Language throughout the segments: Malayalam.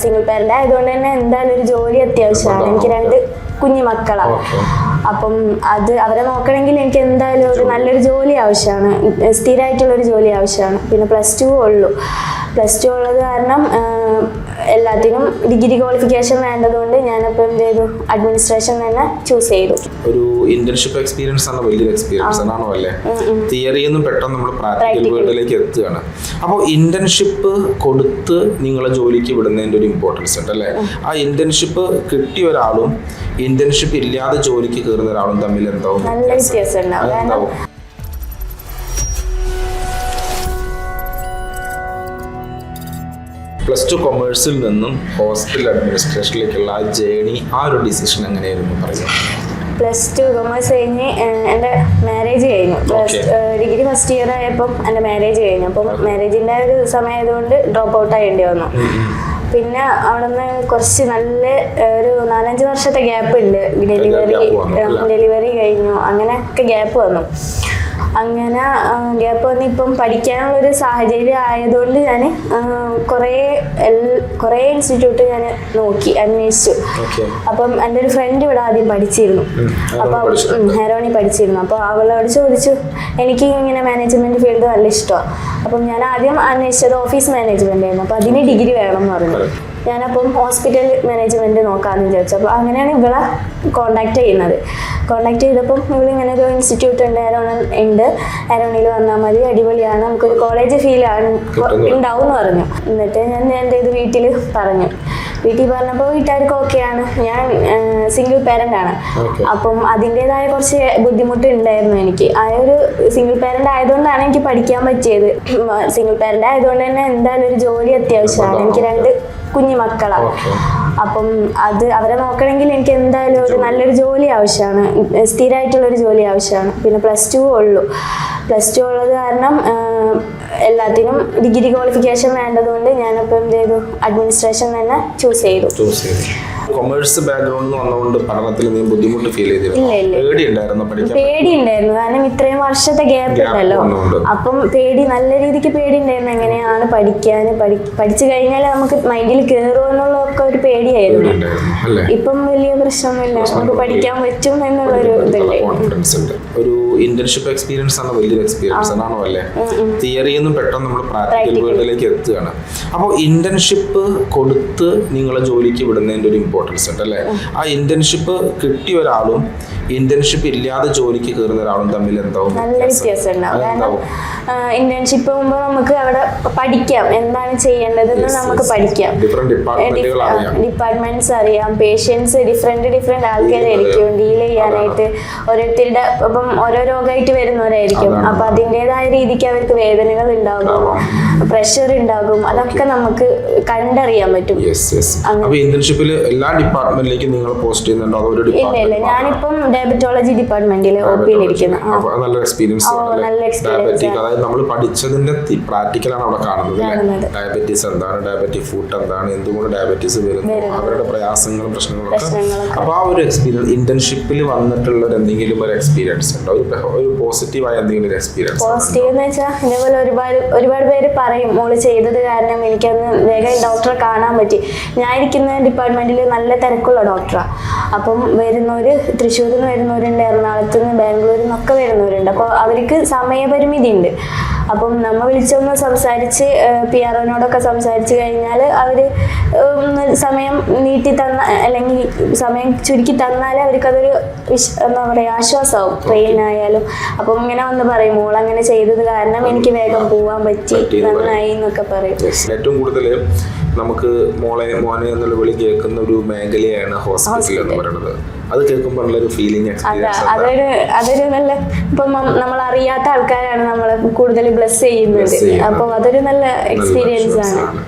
സിംഗിൾ പാരന്റ് ആയതുകൊണ്ട് തന്നെ എന്തായാലും ഒരു ജോലി അത്യാവശ്യമാണ്. എനിക്ക് 2 കുഞ്ഞു മക്കളാണ്. അപ്പം അത് അവരെ നോക്കണമെങ്കിൽ എനിക്ക് എന്തായാലും ഒരു നല്ലൊരു ജോലി ആവശ്യമാണ്, സ്ഥിരമായിട്ടുള്ളൊരു ജോലി ആവശ്യമാണ്. പിന്നെ +2 ഉള്ളൂ. +2 ഉള്ളത് കാരണം എല്ലാത്തിനും ഡിഗ്രി ക്വാളിഫിക്കേഷൻ വേണ്ടതുകൊണ്ട് ഞാനപ്പോൾ എന്ത് ചെയ്തു, അഡ്മിനിസ്ട്രേഷൻ തന്നെ ചൂസ് ചെയ്തു. ഒരു ഇന്റേൺഷിപ്പ് എക്സ്പീരിയൻസ് ആണ് വലിയൊരു എക്സ്പീരിയൻസ് ആണോ അല്ലേ? തിയറിയൊന്നും പെട്ടെന്ന് നമ്മൾ പ്രാക്ടിക്കൽ വേൾഡിലേക്ക് എത്തുകയാണ്. അപ്പോൾ ഇന്റേൺഷിപ്പ് കൊടുത്ത് നിങ്ങളെ ജോലിക്ക് വിടുന്നതിൻ്റെ ഒരു ഇമ്പോർട്ടൻസ് ഉണ്ട് അല്ലേ? ആ ഇന്റേൺഷിപ്പ് കിട്ടിയ ഒരാളും ഇന്റേൺഷിപ്പ് ഇല്ലാതെ ജോലിക്ക് കയറുന്ന ഒരാളും തമ്മിൽ എന്താവും? നല്ല വ്യത്യാസം ഉണ്ടാവും. +2 കൊമേഴ്സിൽ നിന്നും ഹോസ്പിറ്റൽ അഡ്മിനിസ്ട്രേഷനിലേക്കുള്ള ആ ജേണി, ആ ഒരു ഡിസിഷൻ എങ്ങനെയായിരുന്നു പറയാം? +2 കൊമേഴ്സ് കഴിഞ്ഞ് എൻ്റെ മാരേജ് കഴിഞ്ഞു. ഡിഗ്രി ഫസ്റ്റ് ഇയർ ആയപ്പം എൻ്റെ മാരേജ് കഴിഞ്ഞു. അപ്പം മാരേജിൻ്റെ ഒരു സമയമായതുകൊണ്ട് ഡ്രോപ്പ് ഔട്ട് ആകേണ്ടി വന്നു. പിന്നെ അവിടെ നിന്ന് കുറച്ച് നല്ല ഒരു 4-5 വർഷത്തെ ഗ്യാപ്പ് ഉണ്ട്. ഡെലിവറി കഴിഞ്ഞു, അങ്ങനെയൊക്കെ ഗ്യാപ്പ് വന്നു. അങ്ങനെ ഗ്യാപ്പ് വന്ന് ഇപ്പം പഠിക്കാനുള്ളൊരു സാഹചര്യം ആയതുകൊണ്ട് ഞാൻ കുറേ ഇൻസ്റ്റിറ്റ്യൂട്ട് ഞാൻ നോക്കി, അന്വേഷിച്ചു. അപ്പം എൻ്റെ ഒരു ഫ്രണ്ട് ഇവിടെ ആദ്യം പഠിച്ചിരുന്നു. അപ്പം ഹെറോണി പഠിച്ചിരുന്നു. അപ്പോൾ അവളോട് ചോദിച്ചു, എനിക്ക് ഇങ്ങനെ മാനേജ്മെൻറ്റ് ഫീൽഡ് നല്ല ഇഷ്ടമാണ്. അപ്പം ഞാൻ ആദ്യം അന്വേഷിച്ചത് ഓഫീസ് മാനേജ്മെൻ്റ് ആയിരുന്നു. അപ്പോൾ അതിന് ഡിഗ്രി വേണം എന്ന് പറഞ്ഞു. ഞാനപ്പം ഹോസ്പിറ്റൽ മാനേജ്മെൻറ്റ് നോക്കാമെന്ന് വിചാരിച്ചു. അപ്പോൾ അങ്ങനെയാണ് ഇവളെ കോണ്ടാക്ട് ചെയ്യുന്നത്. കോണ്ടാക്ട് ചെയ്തപ്പം ഇവളിങ്ങനെ ഒരു ഇൻസ്റ്റിറ്റ്യൂട്ട് ഉണ്ട്, ഹെറോണിയിൽ വന്നാൽ മതി, അടിപൊളിയാണ്, നമുക്കൊരു കോളേജ് ഫീലാണ് ഉണ്ടാവും എന്ന് പറഞ്ഞു. എന്നിട്ട് ഞാൻ എന്ത് ചെയ്തു, വീട്ടിൽ പറഞ്ഞു. വീട്ടിൽ പറഞ്ഞപ്പോൾ വീട്ടുകാർക്ക് ഓക്കെയാണ്. ഞാൻ സിംഗിൾ പാരന്റ് ആണ്. അപ്പം അതിൻ്റെതായ കുറച്ച് ബുദ്ധിമുട്ട് ഉണ്ടായിരുന്നു എനിക്ക്. ആ ഒരു സിംഗിൾ പാരന്റ് ആയതുകൊണ്ടാണ് എനിക്ക് പഠിക്കാൻ പറ്റിയത്. സിംഗിൾ പാരന്റ് ആയതുകൊണ്ട് തന്നെ എന്തായാലും ഒരു ജോലി അത്യാവശ്യമാണ്. എനിക്ക് 2 കുഞ്ഞു മക്കളാണ്. അപ്പം അത് അവരെ നോക്കണമെങ്കിൽ എനിക്ക് എന്തായാലും ഒരു നല്ലൊരു ജോലി ആവശ്യമാണ്, സ്ഥിരമായിട്ടുള്ളൊരു ജോലി ആവശ്യമാണ്. പിന്നെ +2 ഉള്ളൂ. +2 ഉള്ളത് കാരണം എല്ലാത്തിനും ഡിഗ്രി ക്വാളിഫിക്കേഷൻ വേണ്ടതുകൊണ്ട് ഞാനപ്പോൾ എന്ത് ചെയ്തു, അഡ്മിനിസ്ട്രേഷൻ തന്നെ ചൂസ് ചെയ്തു. കൊമേഴ്സ് ബാക്ക്ഗ്രൗണ്ട് വന്നുകൊണ്ട് പഠനത്തിൽ ബുദ്ധിമുട്ട് ഫീൽ ചെയ്തിരുന്നു? പേടിയുണ്ടായിരുന്നു, കാരണം ഇത്രയും വർഷത്തെ ഗ്യാപ്പ് ഉണ്ടല്ലോ. അപ്പം നല്ല രീതിക്ക് പേടിയുണ്ടായിരുന്നു. എങ്ങനെയാണ് പഠിച്ചു കഴിഞ്ഞാൽ നമുക്ക് മൈൻഡിൽ കയറുമോ എന്നുള്ളതൊക്കെ ഒരു പേടിയായിരുന്നു. ഇപ്പം വലിയ പ്രശ്നമൊന്നുമില്ല, നമുക്ക് പഠിക്കാൻ പറ്റും എന്നുള്ളൊരു ഇതല്ലേ. ഒരു ഇന്റേൺഷിപ്പ് എക്സ്പീരിയൻസ് ആണ് വലിയൊരു എക്സ്പീരിയൻസ് ആണോ അല്ലേ? തിയറിയൊന്നും പെട്ടെന്ന് നമ്മൾ പ്രാക്ടിക്കൽ വേൾഡിലേക്ക് എത്തുകയാണ്. അപ്പോൾ ഇന്റേൺഷിപ്പ് കൊടുത്ത് നിങ്ങളെ ജോലിക്ക് വിടുന്നതിൻ്റെ ഒരു ഇമ്പോർട്ടൻസ് ഉണ്ട് അല്ലേ? ആ ഇന്റേൺഷിപ്പ് കിട്ടിയ ഒരാളും ഇന്റേൺഷിപ്പ് ഇല്ലാതെ ജോലിക്ക് കയറുന്ന ഒരാളും തമ്മിൽ എന്താവും? നല്ല വ്യത്യാസം ഉണ്ടാവും. കാരണം ഇന്റേൺഷിപ്പ് ആകുമ്പോൾ നമുക്ക് അവിടെ പഠിക്കാം, എന്താണ് ചെയ്യേണ്ടതെന്ന് നമുക്ക് പഠിക്കാം. ഡിപ്പാർട്ട്മെന്റ്സ് അറിയാം, പേഷ്യൻസ് ഡിഫറെന്റ് ആൾക്കാരായിരിക്കും ഡീൽ ചെയ്യാനായിട്ട്. ഓരോരുത്തരുടെ ഇപ്പം ഓരോ രോഗമായിട്ട് വരുന്നവരായിരിക്കും. അപ്പൊ അതിൻ്റെതായ രീതിക്ക് അവർക്ക് വേദനകൾ ഉണ്ടാകും, പ്രഷർ ഉണ്ടാകും, അതൊക്കെ നമുക്ക് കണ്ടറിയാൻ പറ്റും. എല്ലാ ഡിപ്പാർട്ട്മെന്റിലേക്കും നിങ്ങൾ പോസ്റ്റ് ചെയ്യുന്നുണ്ടോ? ഇല്ല, ഞാനിപ്പം ഡയബറ്റോളജി ഡിപ്പാർട്ട്മെന്റിൽ OP-യിൽ ഇരിക്കുന്നു. നല്ല എക്സ്പീരിയൻസ്. അതായത് നമ്മൾ പഠിച്ചതിന്റെ പ്രാക്ടിക്കലാണ് അവിടെ കാണുന്നത്. ഡയബറ്റീസ് എന്താണ്, ഡയബറ്റിക് ഫുഡ് എന്താണ്, എന്തുകൊണ്ട് ഡയബറ്റീസ് വരുന്നു, അവരുടെ പ്രയാസങ്ങളും പ്രശ്നങ്ങളൊക്കെ. അപ്പൊ ആ ഒരു എക്സ്പീരിയൻസ് ഇന്റേൺഷിപ്പിൽ വന്നിട്ടുള്ള എന്തെങ്കിലും ഒരു എക്സ്പീരിയൻസ് ഉണ്ടോ? ഒരു പോസിറ്റീവായ എന്തെങ്കിലും ഒരു എക്സ്പീരിയൻസ്? പോസിറ്റീവ് എന്ന് വെച്ചാൽ ഇതേപോലെ ഒരുപാട് പേര് പറയും, മോള് ചെയ്തത് കാരണം എനിക്കന്ന് വേഗം ഡോക്ടറെ കാണാൻ പറ്റി. ഞാൻ ഇരിക്കുന്ന ഡിപ്പാർട്ട്മെന്റിൽ നല്ല തിരക്കുള്ള ഡോക്ടറാണ്. അപ്പം വരുന്നവര് തൃശ്ശൂരിൽ നിന്ന് വരുന്നവരുണ്ട്, എറണാകുളത്ത് നിന്ന്, ബാംഗ്ലൂരിൽ നിന്നൊക്കെ വരുന്നവരുണ്ട്. അപ്പോൾ അവർക്ക് സമയപരിമിതി ഉണ്ട്. അപ്പം നമ്മൾ വിളിച്ചൊന്ന് സംസാരിച്ച് PROനോടൊക്കെ സംസാരിച്ച് കഴിഞ്ഞാൽ അവർ സമയം നീട്ടി തന്ന, അല്ലെങ്കിൽ സമയം ചുരുക്കി തന്നാൽ അവർക്കതൊരു എന്താ പറയുക, ആശ്വാസമാവും. ട്രെയിനായാലും അപ്പം ഇങ്ങനെ വന്ന് പറയും, മോൾ അങ്ങനെ ചെയ്തത് കാരണം എനിക്ക് വേഗം പോകാൻ പറ്റി, നന്നായി എന്നൊക്കെ പറയും. ഏറ്റവും കൂടുതൽ നമുക്ക് മോനെ എന്നുള്ള വിളി കേൾക്കുന്ന ഒരു മേഖലയാണ് ഹോസ്പിറ്റൽ എന്ന് പറയുന്നത്. അത് കേൾക്കുമ്പോൾ ഉള്ളൊരു ഫീലിംഗ്, അതൊരു നല്ല, ഇപ്പം നമ്മൾ അറിയാത്ത ആൾക്കാരാണ് നമ്മളെ കൂടുതൽ ബ്ലെസ് ചെയ്യുന്നത്. അപ്പോൾ അതൊരു നല്ല എക്സ്പീരിയൻസ് ആണ്.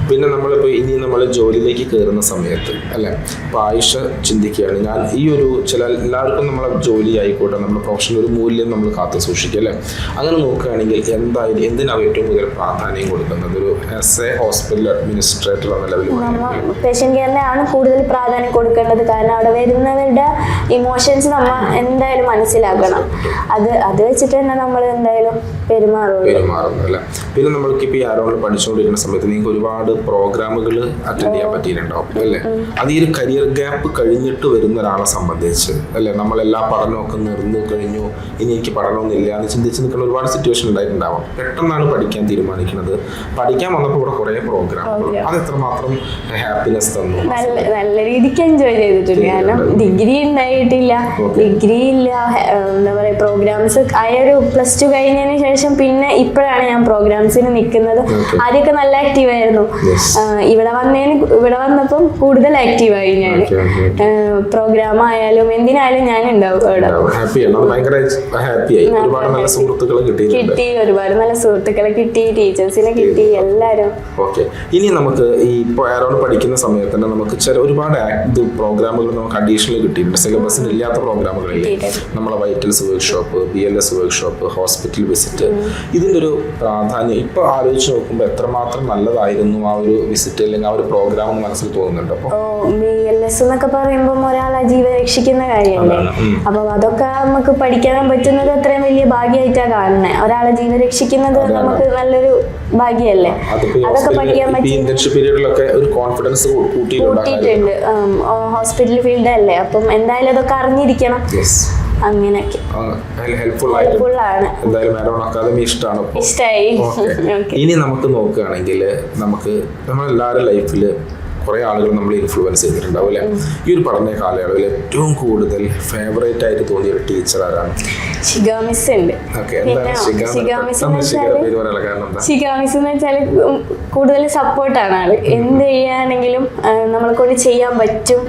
പിന്നെ നമ്മളിപ്പോൾ ഇനി നമ്മൾ ജോലിയിലേക്ക് കയറുന്ന സമയത്ത് അല്ലേ, ഇപ്പോൾ ആയിഷ ചിന്തിക്കുകയാണ്, ഞാൻ ഈ ഒരു എല്ലാവർക്കും നമ്മളെ ജോലി ആയിക്കോട്ടെ, നമ്മുടെ പ്രൊഫഷണൽ ഒരു മൂല്യം നമ്മൾ കാത്തു സൂക്ഷിക്കുക അല്ലേ? അങ്ങനെ നോക്കുകയാണെങ്കിൽ എന്തായാലും എന്തിനാണ് ഏറ്റവും കൂടുതൽ പ്രാധാന്യം കൊടുക്കുന്നത് ഒരു ഹോസ്പിറ്റൽ അഡ്മിനിസ്ട്രേറ്റർ എന്ന ലെവലിൽ? പേഷ്യൻ്റ് കെയറിനാണ് കൂടുതൽ പ്രാധാന്യം കൊടുക്കേണ്ടത്. കാരണം അവിടെ വരുന്നവരുടെ ഇമോഷൻസ് നമ്മൾ എന്തായാലും മനസ്സിലാക്കണം. അത് വെച്ചിട്ട് തന്നെ നമ്മൾ എന്തായാലും പെരുമാറുന്നു അല്ലേ? പിന്നെ നമ്മൾക്കിപ്പോൾ ഈ ആരോഗ്യം പഠിച്ചുകൊണ്ടിരിക്കുന്ന സമയത്ത് നിങ്ങൾക്ക് ഒരുപാട് പ്രോഗ്രാമുകൾ അറ്റൻഡ് ചെയ്യാൻ പറ്റിയിട്ടുണ്ടാവും അല്ലേ? അത് ഈ ഒരു കരിയർ ഗ്യാപ്പ് കഴിഞ്ഞിട്ട് വരുന്ന ഒരാളെ സംബന്ധിച്ച് അല്ലേ, നമ്മളെല്ലാ പഠനമൊക്കെ നിർന്നു കഴിഞ്ഞു, ഇനി എനിക്ക് പഠനമൊന്നുമില്ല എന്ന് ചിന്തിച്ച് നിൽക്കുന്ന ഒരുപാട് സിറ്റുവേഷൻ ഉണ്ടായിട്ടുണ്ടാവാം. പെട്ടെന്നാണ് പഠിക്കാൻ തീരുമാനിക്കുന്നത്. പഠിക്കാൻ വന്നപ്പോൾ ഇവിടെ കുറേ പ്രോഗ്രാമുകൾ, അത് എത്രമാത്രം ഹാപ്പിനെസ് തന്നു? നല്ല രീതിക്ക് എൻജോയ് ചെയ്തിട്ടുണ്ട്. കാരണം ഡിഗ്രി ഉണ്ടായിട്ടില്ല, ഡിഗ്രി ഇല്ല, എന്താ പറയുക, പ്രോഗ്രാംസ് ആയ ഒരു +2 കഴിഞ്ഞതിന് ശേഷം പിന്നെ ഇപ്പോഴാണ് ഞാൻ പ്രോഗ്രാംസിന് നിൽക്കുന്നത്. ആദ്യമൊക്കെ നല്ല ആക്റ്റീവ് ആയിരുന്നു. ഇവിടെ വന്നപ്പം കൂടുതൽ ആക്റ്റീവായി ഞാൻ. പ്രോഗ്രാം ആയാലും എന്തിനായാലും ഞാൻ ഉണ്ടാവും അവിടെ. കിട്ടി, ഒരുപാട് നല്ല സുഹൃത്തുക്കളെ കിട്ടി, ടീച്ചേഴ്സിനെ കിട്ടി, എല്ലാരും. ഇനി നമുക്ക് ഈ ഇപ്പോൾ ആരോട് പഠിക്കുന്ന സമയത്ത് തന്നെ നമുക്ക് ചില ഒരുപാട് പ്രോഗ്രാമുകൾ നമുക്ക് അഡീഷണൽ കിട്ടിയിട്ടുണ്ട്. സിലബസിന് ഇല്ലാത്ത പ്രോഗ്രാമുകളില്ലേ, നമ്മളെ vitals workshop, BLS workshop, hospital visit. ഇതിൻ്റെ ഒരു പ്രാധാന്യം ഇപ്പോൾ ആലോചിച്ച് നോക്കുമ്പോൾ എത്രമാത്രം നല്ലതായിരുന്നു ആ ഒരു വിസിറ്റ് അല്ലെങ്കിൽ ആ ഒരു പ്രോഗ്രാം എന്ന് മനസ്സിൽ തോന്നുന്നുണ്ട്? അപ്പോൾ BLS എന്നൊക്കെ പറയുമ്പോൾ ഒരാളെ ജീവൻ രക്ഷിക്കുന്ന കാര്യമല്ലേ. അപ്പൊ അതൊക്കെ നമുക്ക് പഠിക്കാൻ പറ്റുന്നത് അത്രയും വലിയ ഭാഗ്യമായിട്ടാണ് കാണുന്നത്. ഒരാളെ ജീവൻ രക്ഷിക്കുന്നത് നമുക്ക് നല്ലൊരു ഭാഗ്യല്ലേ. അതൊക്കെ പഠിക്കാൻ കൂട്ടിയിട്ടുണ്ട്. ഹോസ്പിറ്റൽ ഫീൽഡ് അല്ലേ, അപ്പം എന്തായാലും അതൊക്കെ അറിഞ്ഞിരിക്കണം. അങ്ങനെയൊക്കെ ഹെൽപ്ഫുൾ ആണ്. ഇഷ്ടായി. ഇനി നമുക്ക് നോക്കുകയാണെങ്കിൽ നമ്മളെല്ലാവരുടെ ലൈഫിൽ കുറേ ആളുകൾ നമ്മൾ ഇൻഫ്ലുവൻസ് ചെയ്തിട്ടുണ്ടാവും അല്ലേ? ഈ ഒരു പഠന കാലയളവിൽ ഏറ്റവും കൂടുതൽ ഫേവറേറ്റ് ആയിട്ട് തോന്നിയ ഒരു ടീച്ചർ ആരാണ്? ശിഖ മിസ് ഉണ്ട്. ശിഖ മിസ് എന്ന് വെച്ചാൽ കൂടുതൽ സപ്പോർട്ടാണ് ആള്. എന്ത് ചെയ്യാണെങ്കിലും നമ്മളെ കൊണ്ട് ചെയ്യാൻ പറ്റും,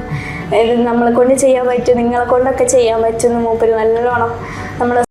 നിങ്ങളെ കൊണ്ടൊക്കെ ചെയ്യാൻ പറ്റും. മൂപ്പര് നല്ലോണം നമ്മളെ